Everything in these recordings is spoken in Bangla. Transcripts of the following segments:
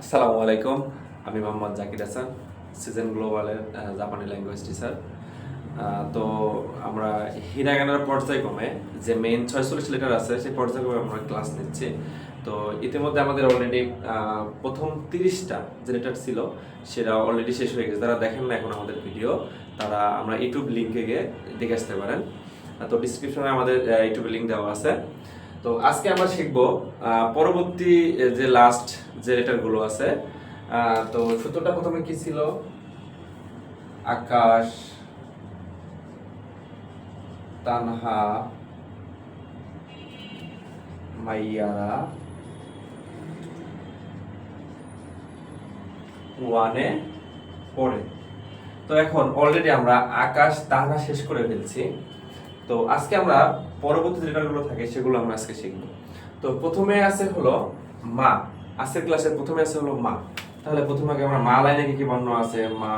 আসসালামু আলাইকুম। আমি মোহাম্মদ জাকির হাসান, সিজন গ্লোবালের জাপানি ল্যাঙ্গুয়েজ টিচার। তো আমরা হিরাগানার পর্যায়ক্রমে যে মেইন 46 লেটার আছে সেই পর্যায়ক্রমে আমরা ক্লাস নিচ্ছি। তো ইতিমধ্যে আমাদের অলরেডি প্রথম 30টা যে লেটার ছিল সেটা অলরেডি শেষ হয়ে গেছে। যারা দেখেন না এখন আমাদের ভিডিও, তারা আমরা ইউটিউব লিঙ্কে গিয়ে দেখে আসতে পারেন। তো ডিসক্রিপশনে আমাদের ইউটিউব লিঙ্ক দেওয়া আছে। তো আজকে আমরা শিখব পরবর্তী যে লাস্ট যে লেটারগুলো আছে। তো সূত্রটা প্রথমে কি ছিল? আকাশ, তানহা, মাইয়ারা, ওয়ানে পড়ে। তো এখন অলরেডি আমরা আকাশ, তানহা শেষ করে ফেলছি। তো আজকে আমরা পরবর্তী যে লেটারগুলো থাকে সেগুলো আমরা আজকে শিখব। তো প্রথমে আছে হলো মা। আজকের ক্লাসের প্রথমে আছে হলো মা। তাহলে প্রথমে আগে আমরা মা লাইনে কি কি বর্ণ আছে? মা,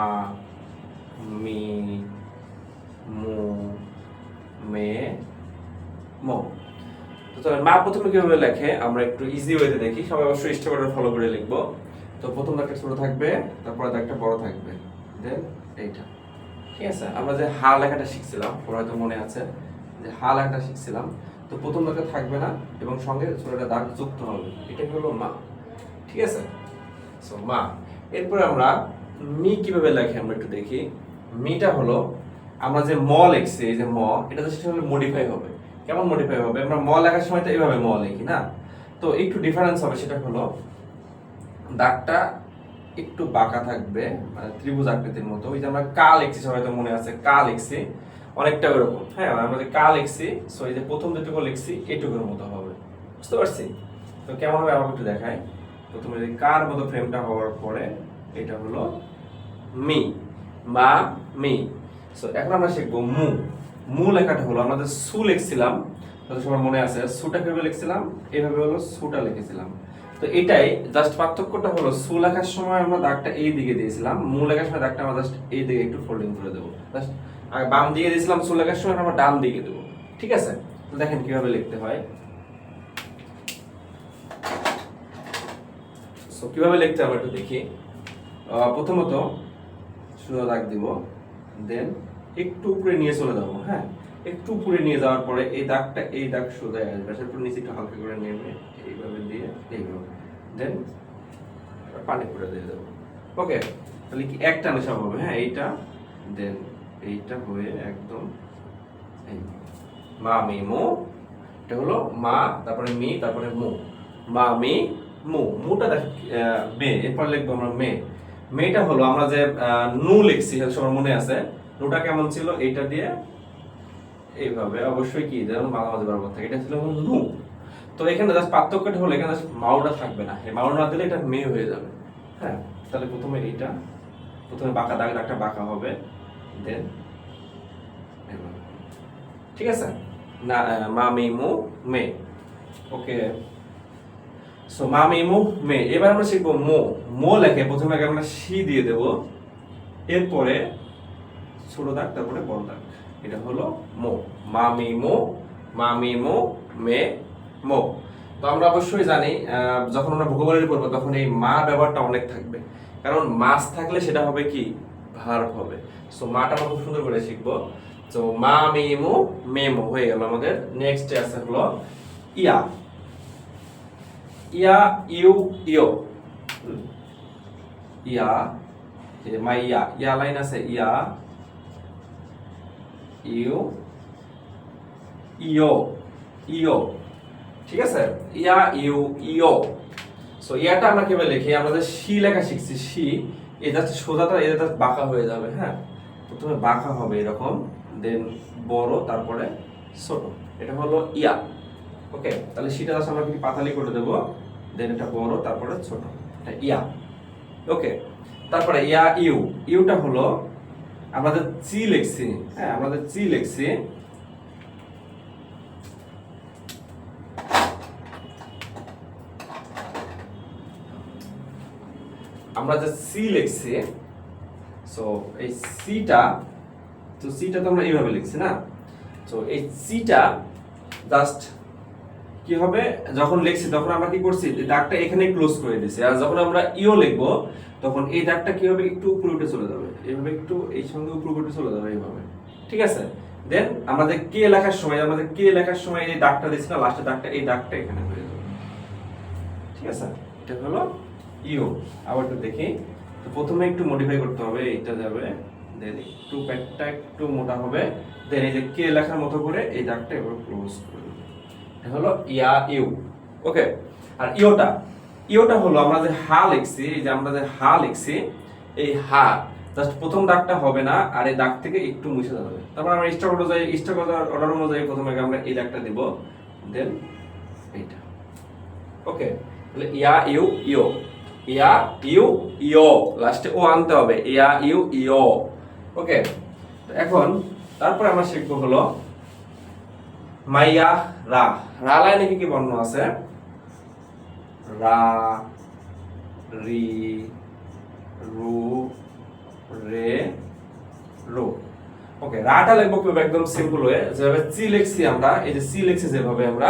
মি, মু, মে, মো। তো তাহলে মা প্রথমে কিভাবে লেখে আমরা একটু ইজি ওয়েতে দেখি। সবাই অবশ্যই স্টেপ অর্ডার ফলো করে লিখবো। তো প্রথম একটা ছোট থাকবে, তারপর একটা বড় থাকবে, দেন এইটা। ঠিক আছে, আমরা যে হা লেখাটা শিখছিলাম, ওরা হয়তো মনে আছে যে হা লেখাটা শিখছিলাম। তো প্রথম লেখা থাকবে না এবং সঙ্গে ছোটটা দাগ যুক্ত হবে, এটা হলো মা। ঠিক আছে, সো মা। এরপরে আমরা মি কিভাবে লেখে আমরা একটু দেখি। মিটা হলো আমরা যে ম লিখছি, এই যে ম, এটা তো সেটা হলো মডিফাই হবে। কেমন মডিফাই হবে? আমরা ম লেখার সময় তো এইভাবে ম লিখি না, তো একটু ডিফারেন্স হবে। সেটা হলো দাগটা একটু বাঁকা থাকবে, মানে ত্রিভুজ আকৃতির মতো। ওই যে আমরা কা লিখছি, সবাই তো মনে আছে কা লিখছি, অনেকটা ওরকম। হ্যাঁ, আমরা যে কা লিখছি, সো এই যে প্রথম যেটুকু লিখছি এটুকুর মতো হবে। বুঝতে পারছি? তো কেমন হবে আমাকে একটু দেখাই। প্রথমে যে কার মতো ফ্রেমটা হওয়ার পরে এটা হলো মি, মা, মি। সো এখন আমরা শিখবো মু। মু লেখাটা হলো আমরা যে সু লিখছিলাম, তাহলে সবার মনে আছে সুটা কিভাবে লিখছিলাম? এইভাবে হলো সুটা লিখেছিলাম। তো এটাই জাস্ট পার্থক্যটা হলো সু লেখার সময় আমরা দাগটা এই দিকে দিয়েছিলাম, মু লেখার সময় দাগটা আমরা জাস্ট এই দিকে একটু ফোল্ডিং করে দেবো। জাস্ট আগে বাম দিকে দিয়েছিলাম, সু লেখার সময় আমরা ডান দিকে দেবো। ঠিক আছে, তো দেখেন কিভাবে লিখতে হয়। সো কিভাবে লিখতে হবে একটু দেখি। প্রথমত সোজা দাগ দিব, দেন একটু উপরে নিয়ে চলে যাবো। হ্যাঁ, একটু উপরে নিয়ে যাওয়ার পরে এই দাগটা, এই দাগ সোজা আসবে, তারপর নিচে একটু হালকা করে নেমে এইভাবে দিয়ে এইভাবে, দেন পানি করে দিয়ে দেবো। ওকে, তাহলে কি একটা নেশা হবে? হ্যাঁ, এইটা, দেন এইটা হয়ে একদম এই মা মি মু। এটা হলো মা, তারপরে মি, তারপরে মু। মা মি মু। মুটা দেখ মে, এরপর লিখবো আমরা মে। মেটা হলো আমরা যে নু লিখছি, সবার মনে আছে নুটা কেমন ছিল? এইটা দিয়ে এইভাবে, অবশ্যই কি যেন মাঝামাঝি বরাবর থাকে, এটা ছিল নু। তো এখানে জাস্ট পার্থক্যটা হলো এখানে মাউটা থাকবে না, এই মাউ না দিলে এটা মে হয়ে যাবে। হ্যাঁ, তাহলে প্রথমে এইটা, প্রথমে বাঁকা দাগ, একটা বাঁকা হবে, দেন ঠিক আছে না, মা মি মু মে। ওকে, সো মা মি মু মে। এবার আমরা শিখবো মো। মো লেখে প্রথমে আগে আমরা সি দিয়ে দেব, এরপরে ছোট দাগ, তারপরে বড় দাগ। এটা হলো মো। মা মি মো, মা মি মো মে মো। তো আমরা অবশ্যই জানি যখন আমরা ভোকাবুলারি পড়বো তখন এই মা ব্যবহারটা অনেক থাকবে, কারণ মাস থাকলে সেটা হবে কি ভার্ব হবে। সো মাটা আমরা খুব সুন্দর করে শিখবো। তো মা মি মো মে মো হয়ে গেল আমাদের। নেক্সট আছে হলো ইয়া। ইয়া, ইউ, ইও। ইয়া, মাই ইয়া, ইয়া লাইন আছে, ইয়া, ইউ, ইও, ইও। ঠিক আছে, ইয়া, ইউ, ইও। সো ইয়াটা আমরা কিভাবে লিখি? আমরা যে সি লেখা শিখছি, সি, এই জাস্ট সোজাটা, এই জাস্ট বাঁকা হয়ে যাবে। হ্যাঁ, প্রথমে বাঁকা হবে এরকম, দেন বড়, তারপরে ছোট। এটা হলো ইয়া। ওকে, তাহলে সিটা জাস্ট আমরা কি পাতালি করে দেব, দেন এটা বড়, তারপরে ছোট, এটা ইয়া। ওকে, তারপরে ইয়া, ইউ। ইউটা হলো আমাদের চি লিখছি। হ্যাঁ, আমাদের চি লিখছি, আমরা যে সি লিখছি, সো এই সিটা, তো সিটা তো আমরা এইভাবে লিখছি না, তো এই সিটা জাস্ট কি হবে, যখন লিখছি তখন আমরা কি করছি, এই দাগটা এখানে ক্লোজ করে দিছি। আর যখন আমরা ইও লিখবো তখন এই দাগটা কি হবে, একটু উপরে উঠে চলে যাবে, এইভাবে একটু এই সঙ্গে উপরে উঠে চলে যাবে এইভাবে, ঠিক আছে। দেন আমাদের কে লেখার সময়, আমাদের কে লেখার সময় এই দাগটা দিছি না, লাস্টের দাগটা, এই দাগটা এখানে হয়ে যাবে, ঠিক আছে। এটা হলো ইও। আবার একটু দেখি, তো প্রথমে একটু মডিফাই করতে হবে, এইটা যাবে, দেন একটু প্যাডটা একটু মোটা হবে, দেন এই যে কে লেখার মতো করে এই দাগটা এবার ক্লোজ করে দেব। এটা হলো ইয়া ইউ, ওকে। আর ইওটা, ইওটা হলো আমরা যে হা লিখছি, এই যে আমরা যে হা লিখছি, এই হা জাস্ট প্রথম দাগটা হবে না, আর এই দাগ থেকে একটু মুছে যাবে। তারপর আমরা স্টক অর্ডার অনুযায়ী প্রথমে আমরা এই দাগটা দেব, দেন এইটা, ওকে। তাহলে ইয়া ইউ ইও, ইয়া ইউ ইও, লাস্টে ও আনতে হবে, ইয়া ইউ ইও, ওকে। তো এখন তারপর আমরা শিখব হলো মাইয়া রা। রা লাইনে কি কি বর্ণ আছে, রা, রি, রু, রে, রো, ওকে। রাটা লিখবো কিভাবে, একদম সিম্পল ওয়ে, যেভাবে সি লিখছি আমরা, এই যে সি লিখছি যেভাবে আমরা,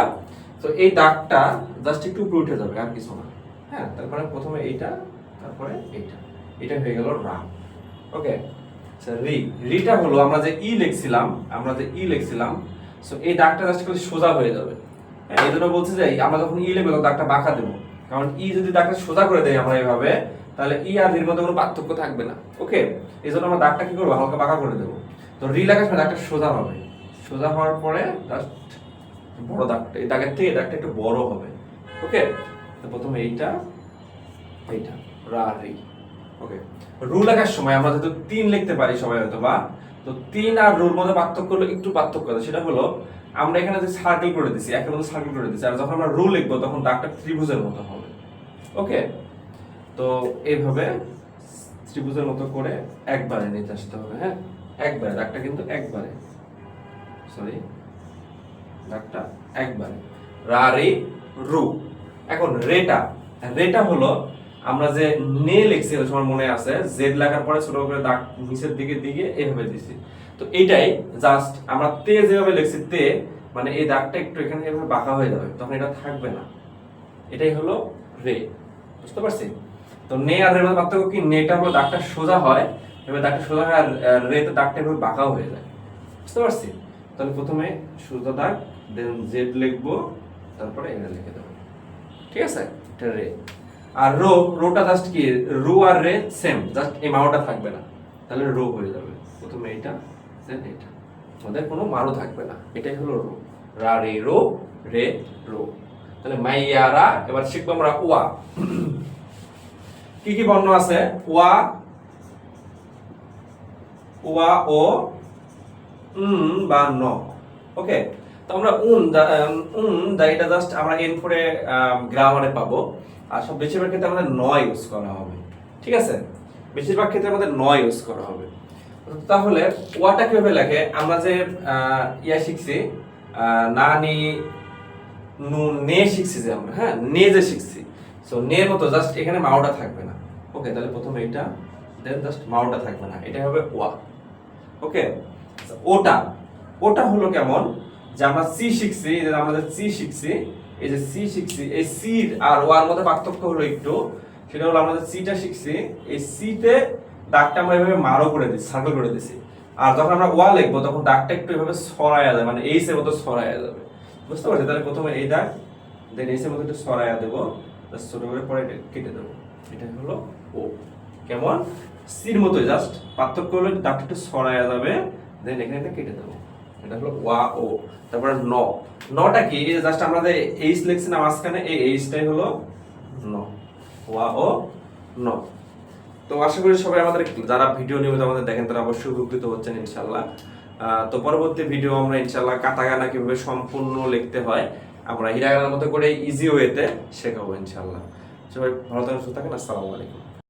তো এই দাগটা জাস্ট একটু উপরে উঠে যাবে, আর কিছু না, হ্যাঁ। তারপরে প্রথমে এইটা, তারপরে এইটা, এটা হয়ে গেল রা, ওকে। আচ্ছা রি, রিটা হলো আমরা যে ই লিখছিলাম, আমরা যে ই লিখছিলাম, সো এই দাগটা জাস্ট খালি সোজা হয়ে যাবে, হ্যাঁ। এই জন্য বলছি যে আমরা যখন ই লিখবো তখন দাগটা বাঁকা দেবো, কারণ ই যদি দাগটা সোজা করে দেয় আমরা এইভাবে, তাহলে ই আর রির মধ্যে কোনো পার্থক্য থাকবে না, ওকে। এই জন্য আমরা দাগটা কি করবো, হালকা বাঁকা করে দেবো। তো রি লেখার সময় দাগটা সোজা হবে, সোজা হওয়ার পরে জাস্ট বড় দাগটা, এই দাগের থেকে দাগটা একটু বড় হবে, ওকে। তো প্রথমে এইটা, এইটা রা রি, ওকে। রু লেখার সময় আমরা যেহেতু 3 লিখতে পারি সবাই হয়তো বা, তো 3 আর রুর মধ্যে পার্থক্য হলো, একটু পার্থক্য আছে, সেটা হলো আমরা এখানে যে সার্কেল করে দিছি, একের মধ্যে সার্কেল করে দিছি, আর যখন আমরা রু লিখবো তখন দাগটা ত্রিভুজের মতো হবে, ওকে। তো এইভাবে ত্রিভুজের মতো করে একবারে নিতে আসতে হবে, হ্যাঁ, একবারে দাগটা কিন্তু একবারে, সরি, দাগটা একবারে, রা রি রু। এখন রেটা, রেটা হলো আমরা যে নে লিখছি, ওই সময় মনে আছে, জেড লেখার পরে ছোট করে দাগ নিচের দিকে দিকে এইভাবে দিছি, তো এইটাই জাস্ট আমরা তে যেভাবে লিখছি তে, মানে এই দাগটা একটু এখানে এভাবে বাঁকা হয়ে যাবে, তখন এটা থাকবে না, এটাই হলো রে, বুঝতে পারছি। তো নে আর রের মধ্যে পার্থক্য কি, নেটা হলো দাগটা সোজা হয়, এবার দাগটা সোজা হয়, আর রে তো দাগটা এভাবে বাঁকাও হয়ে যায়, বুঝতে পারছি। তাহলে প্রথমে সোজা দাগ, দেন জেড লিখবো, তারপরে এটা লিখে দেবো, ঠিক আছে, এটা রে। আর রো, রোটা জাস্ট কি, রু আর রে সেম, জাস্ট এই মাওটা থাকবে না, তাহলে রো হয়ে যাবে, প্রথমে এইটা, দেন এইটা, আমাদের কোনো মারও থাকবে না, এটাই হলো রো, রা রে রো, রে রো। তাহলে মাইয়ারা। এবার শিখবো আমরা ওয়া। কি কি বর্ণ আছে, ওয়া, ওয়া ও বা ন, ওকে। তো আমরা এটা জাস্ট আমরা N4 এ গ্রামারে পাবো, আর সব বেশিরভাগ ক্ষেত্রে আমাদের ন ইউজ করা হবে, ঠিক আছে, বেশিরভাগ ক্ষেত্রে আমাদের ন ইউজ করা হবে। তাহলে ওয়াটা কিভাবে লেখে, আমরা যে ইয়া শিখছি, না নি নু নে শিখছি যে আমরা, হ্যাঁ, নে যে শিখছি, সো নের মতো জাস্ট এখানে মাওটা থাকবে না, ওকে। তাহলে প্রথমে এইটা, দেন জাস্ট মাওটা থাকবে না, এটা হবে ওয়া, ওকে। ওটা, ওটা হলো কেমন, যে আমরা সি শিখছি, যে আমরা যে সি শিখছি, এই যে সি শিখছি, এই সি আর ওয়ার মধ্যে পার্থক্য হলো একটু, সেটা হলো আমরা যে সিটা শিখছি, এই সিতে দাগটা আমরা এভাবে মারো করে দিচ্ছি, সার্কেল করে দিচ্ছি, আর যখন আমরা ওয়া লিখবো তখন দাগটা একটু এভাবে ছড়ায়া যায়, মানে এইস এর মতো ছড়ায়া যাবে, বুঝতে পারছি। তাহলে প্রথমে এই দাগ, দেন এইস এর মতো একটু ছড়ায়া দেবো, ছোট করে পরে এটা কেটে দেবো, এটা হলো ও, কেমন সির মতোই, জাস্ট পার্থক্য হলো দাগটা একটু ছড়ায়া যাবে, দেন এখানে এটা কেটে দেবো, এটা হলো ওয়া ও। তারপরে ন, নটা কি, এই জাস্ট আমরা যে এইচ লিখছি না মাঝখানে, এই এইচটাই হলো ন, ওয়া ও ন। তো আশা করি সবাই আমাদের যারা ভিডিও নিয়মিত আমাদের দেখেন তারা অবশ্যই উপকৃত হচ্ছেন ইনশাআল্লাহ। তো পরবর্তী ভিডিও আমরা ইনশাআল্লাহ কাটাকানা কিভাবে সম্পূর্ণ লিখতে হয় আমরা হিরাগানার মতো করে ইজি ওয়েতে শেখাবো ইনশাআল্লাহ। সবাই ভালো থাকেন, সুস্থ থাকেন, আসসালামু আলাইকুম।